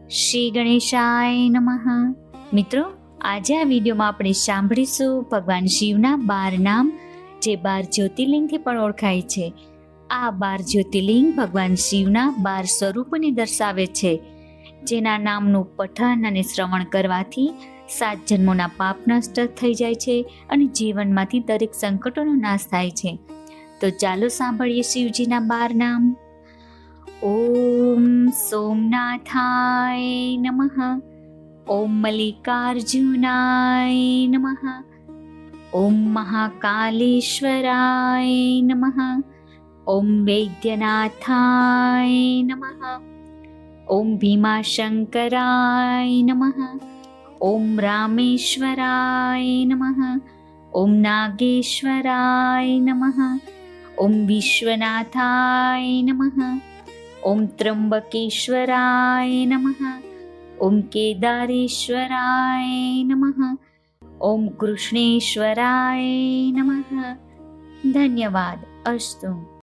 શ્રી ગણેશાય નમઃ. મિત્રો, આજે આ વિડીયોમાં આપણે સાંભળીશું ભગવાન શિવના 12 નામ, જે 12 જ્યોતિર્લિંગથી પણ ઓળખાય છે. આ 12 જ્યોતિર્લિંગ ભગવાન શિવના 12 સ્વરૂપોને દર્શાવે છે, જેના નામનું પઠન અને શ્રવણ કરવાથી 7 જન્મોના પાપ નષ્ટ થઈ જાય છે અને જીવનમાંથી દરેક સંકટોનો નાશ થાય છે. તો ચાલો સાંભળીએ શિવજીના 12 નામ. ઓમ સોમનાથાય નમઃ. ઓમ મલ્લિકાર્જુનાય નમઃ. ઓમ મહાકાલેશ્વરાય નમઃ. ઓમ વૈદ્યનાથાય નમઃ. ઓમ ભીમાશંકરાય નમઃ. ઓમ રામેશ્વરાય નમઃ. ઓમ નાગેશ્વરાય નમઃ. ઓમ વિશ્વનાથાય નમઃ. ઓમ ત્રંબકેશ્વરાય નમઃ. ઓમ કેદારેશ્વરાય નમઃ. ઓમ કૃષ્ણેશ્વરાય નમઃ. ધન્યવાદ. અસ્તુ.